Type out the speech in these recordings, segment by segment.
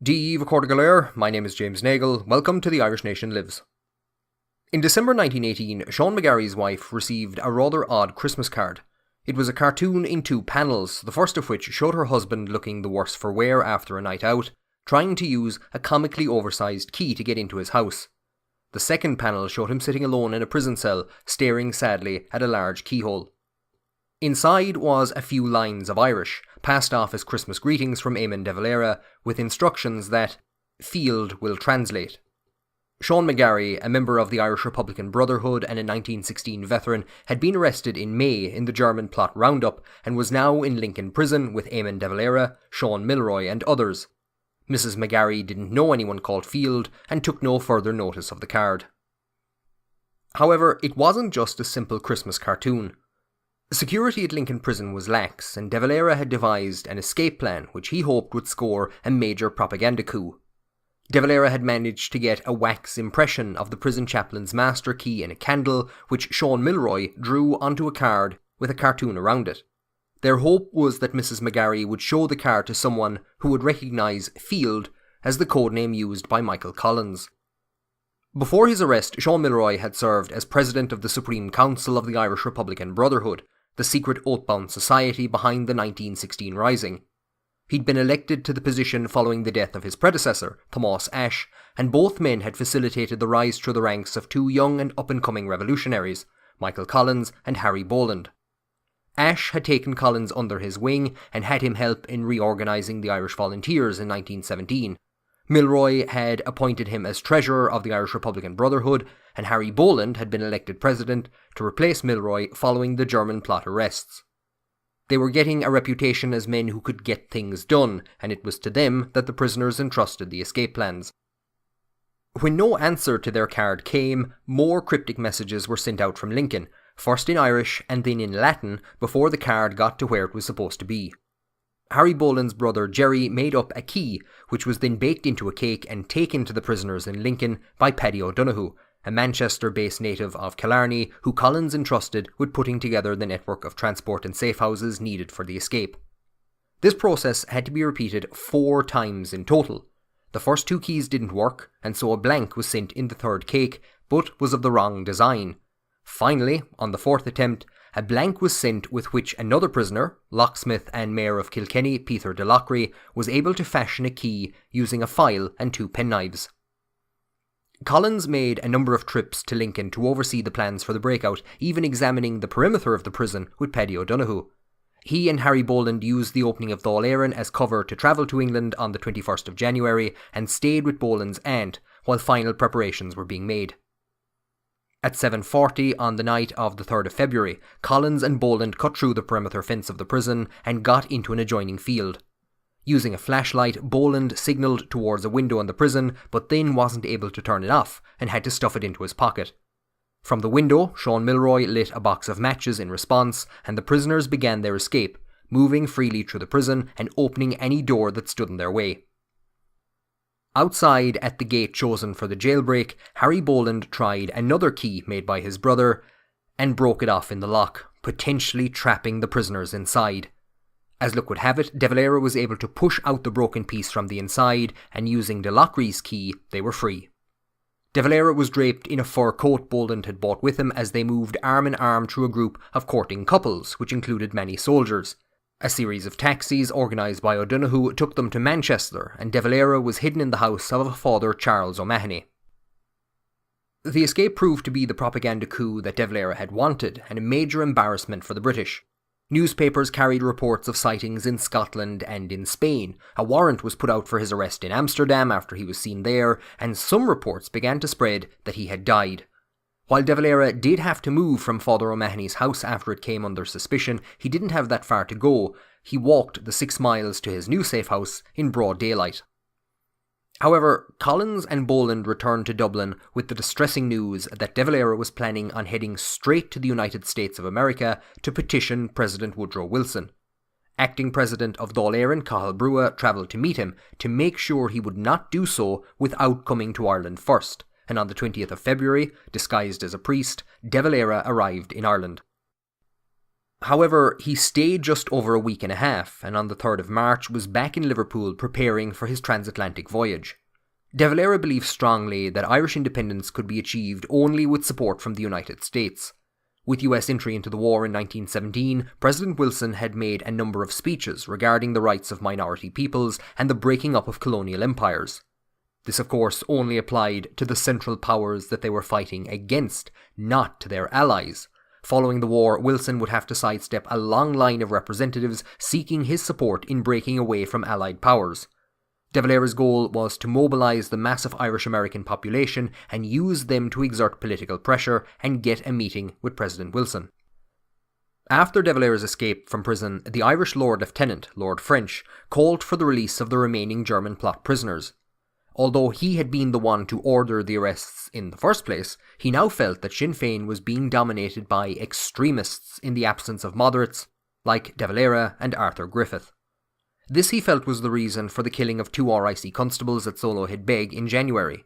DE Recorder Galore, my name is James Nagle, welcome to The Irish Nation Lives. In December 1918, Sean McGarry's wife received a rather odd Christmas card. It was a cartoon in two panels, the first of which showed her husband looking the worse for wear after a night out, trying to use a comically oversized key to get into his house. The second panel showed him sitting alone in a prison cell, staring sadly at a large keyhole. Inside was a few lines of Irish, passed off as Christmas greetings from Éamon de Valera, with instructions that Field will translate. Sean McGarry, a member of the Irish Republican Brotherhood and a 1916 veteran, had been arrested in May in the German plot roundup and was now in Lincoln prison with Éamon de Valera, Sean Milroy and others. Mrs. McGarry didn't know anyone called Field and took no further notice of the card. However, it wasn't just a simple Christmas cartoon. Security at Lincoln Prison was lax, and de Valera had devised an escape plan which he hoped would score a major propaganda coup. De Valera had managed to get a wax impression of the prison chaplain's master key in a candle, which Sean Milroy drew onto a card with a cartoon around it. Their hope was that Mrs. McGarry would show the card to someone who would recognise Field as the codename used by Michael Collins. Before his arrest, Sean Milroy had served as president of the Supreme Council of the Irish Republican Brotherhood, the secret oath-bound society behind the 1916 Rising. He'd been elected to the position following the death of his predecessor, Thomas Ashe, and both men had facilitated the rise through the ranks of two young and up-and-coming revolutionaries, Michael Collins and Harry Boland. Ashe had taken Collins under his wing and had him help in reorganising the Irish Volunteers in 1917. Milroy had appointed him as treasurer of the Irish Republican Brotherhood, and Harry Boland had been elected president to replace Milroy following the German plot arrests. They were getting a reputation as men who could get things done, and it was to them that the prisoners entrusted the escape plans. When no answer to their card came, more cryptic messages were sent out from Lincoln, first in Irish and then in Latin, before the card got to where it was supposed to be. Harry Boland's brother Jerry made up a key, which was then baked into a cake and taken to the prisoners in Lincoln by Paddy O'Donoghue, a Manchester-based native of Killarney who Collins entrusted with putting together the network of transport and safe houses needed for the escape. This process had to be repeated 4 times in total. The first 2 keys didn't work, and so a blank was sent in the third cake, but was of the wrong design. Finally, on the 4th attempt, a blank was sent with which another prisoner, locksmith and mayor of Kilkenny, Peter de Lochry, was able to fashion a key using a file and 2 penknives. Collins made a number of trips to Lincoln to oversee the plans for the breakout, even examining the perimeter of the prison with Paddy O'Donoghue. He and Harry Boland used the opening of Dáil Éireann as cover to travel to England on the 21st of January and stayed with Boland's aunt while final preparations were being made. At 7:40 on the night of the 3rd of February, Collins and Boland cut through the perimeter fence of the prison and got into an adjoining field. Using a flashlight, Boland signalled towards a window in the prison, but then wasn't able to turn it off and had to stuff it into his pocket. From the window, Sean Milroy lit a box of matches in response, and the prisoners began their escape, moving freely through the prison and opening any door that stood in their way. Outside, at the gate chosen for the jailbreak, Harry Boland tried another key made by his brother and broke it off in the lock, potentially trapping the prisoners inside. As luck would have it, de Valera was able to push out the broken piece from the inside, and using de Lochry's key, they were free. De Valera was draped in a fur coat Boland had bought with him as they moved arm in arm through a group of courting couples, which included many soldiers. A series of taxis organised by O'Donoghue took them to Manchester, and de Valera was hidden in the house of a Father Charles O'Mahony. The escape proved to be the propaganda coup that de Valera had wanted, and a major embarrassment for the British. Newspapers carried reports of sightings in Scotland and in Spain. A warrant was put out for his arrest in Amsterdam after he was seen there, and some reports began to spread that he had died. While de Valera did have to move from Father O'Mahony's house after it came under suspicion, he didn't have that far to go. He walked the 6 miles to his new safe house in broad daylight. However, Collins and Boland returned to Dublin with the distressing news that de Valera was planning on heading straight to the United States of America to petition President Woodrow Wilson. Acting President of Dáil Éireann, Cathal Brugha, travelled to meet him to make sure he would not do so without coming to Ireland first, and on the 20th of February, disguised as a priest, de Valera arrived in Ireland. However, he stayed just over a week and a half, and on the 3rd of March was back in Liverpool preparing for his transatlantic voyage. De Valera believed strongly that Irish independence could be achieved only with support from the United States. With US entry into the war in 1917, President Wilson had made a number of speeches regarding the rights of minority peoples and the breaking up of colonial empires. This, of course, only applied to the Central Powers that they were fighting against, not to their allies. Following the war, Wilson would have to sidestep a long line of representatives seeking his support in breaking away from Allied powers. De Valera's goal was to mobilise the massive Irish-American population and use them to exert political pressure and get a meeting with President Wilson. After De Valera's escape from prison, the Irish Lord Lieutenant, Lord French, called for the release of the remaining German plot prisoners. Although he had been the one to order the arrests in the first place, he now felt that Sinn Féin was being dominated by extremists in the absence of moderates like De Valera and Arthur Griffith. This he felt was the reason for the killing of 2 RIC constables at Solohead Beg in January.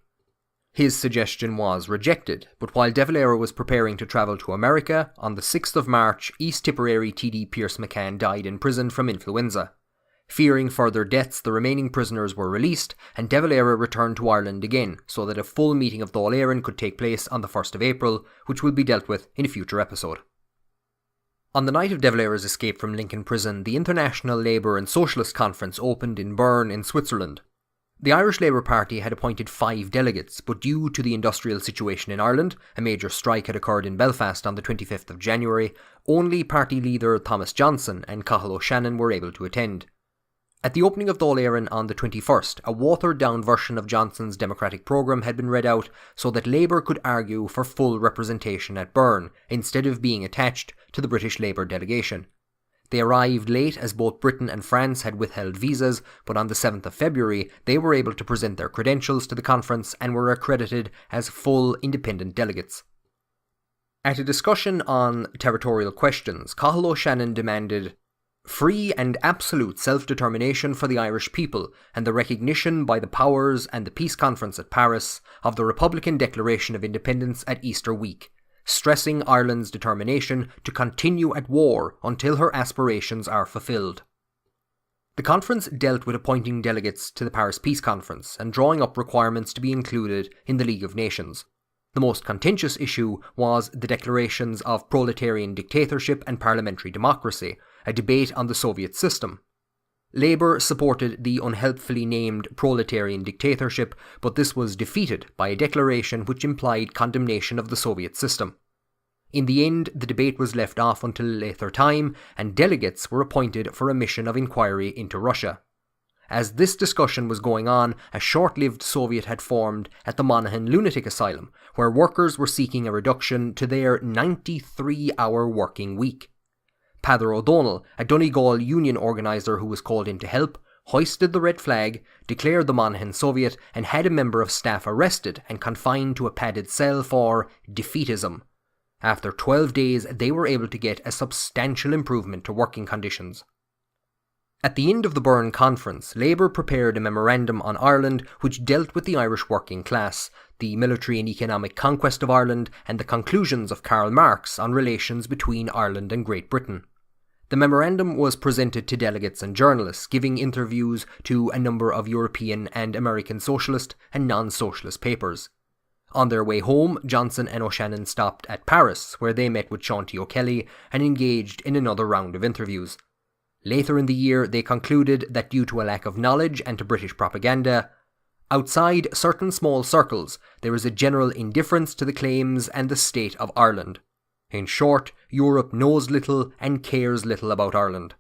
His suggestion was rejected, but while De Valera was preparing to travel to America, on the 6th of March, East Tipperary TD Pierce McCann died in prison from influenza. Fearing further deaths, the remaining prisoners were released, and De Valera returned to Ireland again, so that a full meeting of Dáil Éireann could take place on the 1st of April, which will be dealt with in a future episode. On the night of De Valera's escape from Lincoln Prison, the International Labour and Socialist Conference opened in Berne in Switzerland. The Irish Labour Party had appointed 5 delegates, but due to the industrial situation in Ireland, a major strike had occurred in Belfast on the 25th of January, only party leader Thomas Johnson and Cathal O'Shannon were able to attend. At the opening of Dáil Éireann on the 21st, a watered-down version of Johnson's democratic programme had been read out so that Labour could argue for full representation at Berne, instead of being attached to the British Labour delegation. They arrived late as both Britain and France had withheld visas, but on the 7th of February they were able to present their credentials to the conference and were accredited as full independent delegates. At a discussion on territorial questions, Cathal O'Shannon demanded free and absolute self-determination for the Irish people and the recognition by the powers and the Peace Conference at Paris of the Republican Declaration of Independence at Easter week, stressing Ireland's determination to continue at war until her aspirations are fulfilled. The conference dealt with appointing delegates to the Paris Peace Conference and drawing up requirements to be included in the League of Nations. The most contentious issue was the declarations of proletarian dictatorship and parliamentary democracy, a debate on the Soviet system. Labour supported the unhelpfully named proletarian dictatorship, but this was defeated by a declaration which implied condemnation of the Soviet system. In the end, the debate was left off until a later time, and delegates were appointed for a mission of inquiry into Russia. As this discussion was going on, a short-lived Soviet had formed at the Monaghan lunatic asylum, where workers were seeking a reduction to their 93-hour working week. Peadar O'Donnell, a Donegal union organiser who was called in to help, hoisted the red flag, declared the Monaghan Soviet, and had a member of staff arrested and confined to a padded cell for defeatism. After 12 days, they were able to get a substantial improvement to working conditions. At the end of the Berne Conference, Labour prepared a memorandum on Ireland which dealt with the Irish working class, the military and economic conquest of Ireland, and the conclusions of Karl Marx on relations between Ireland and Great Britain. The memorandum was presented to delegates and journalists, giving interviews to a number of European and American socialist and non-socialist papers. On their way home, Johnson and O'Shannon stopped at Paris, where they met with Sean T. O'Kelly and engaged in another round of interviews. Later in the year, they concluded that due to a lack of knowledge and to British propaganda, outside certain small circles, there is a general indifference to the claims and the state of Ireland. In short, Europe knows little and cares little about Ireland.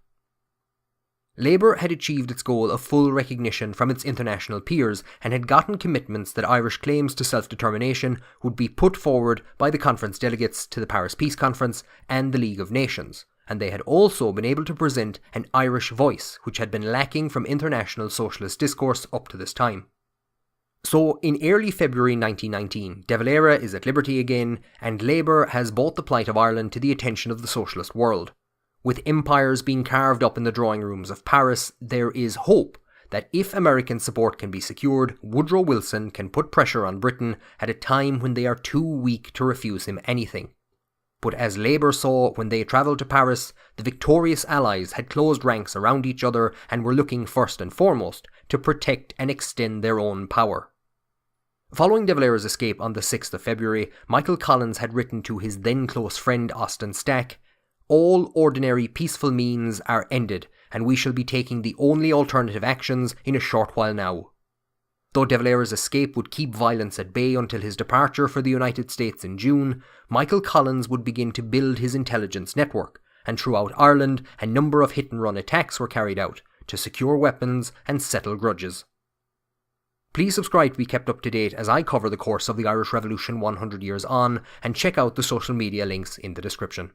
Labour had achieved its goal of full recognition from its international peers and had gotten commitments that Irish claims to self-determination would be put forward by the conference delegates to the Paris Peace Conference and the League of Nations, and they had also been able to present an Irish voice which had been lacking from international socialist discourse up to this time. So, in early February 1919, De Valera is at liberty again, and Labour has brought the plight of Ireland to the attention of the socialist world. With empires being carved up in the drawing rooms of Paris, there is hope that if American support can be secured, Woodrow Wilson can put pressure on Britain at a time when they are too weak to refuse him anything. But as Labour saw when they travelled to Paris, the victorious Allies had closed ranks around each other and were looking first and foremost to protect and extend their own power. Following de Valera's escape on the 6th of February, Michael Collins had written to his then close friend Austin Stack, "All ordinary peaceful means are ended, and we shall be taking the only alternative actions in a short while now." Though de Valera's escape would keep violence at bay until his departure for the United States in June, Michael Collins would begin to build his intelligence network, and throughout Ireland a number of hit-and-run attacks were carried out to secure weapons and settle grudges. Please subscribe to be kept up to date as I cover the course of the Irish Revolution 100 years on, and check out the social media links in the description.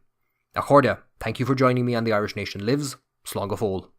Accordia, thank you for joining me on The Irish Nation Lives. Slán go fóill.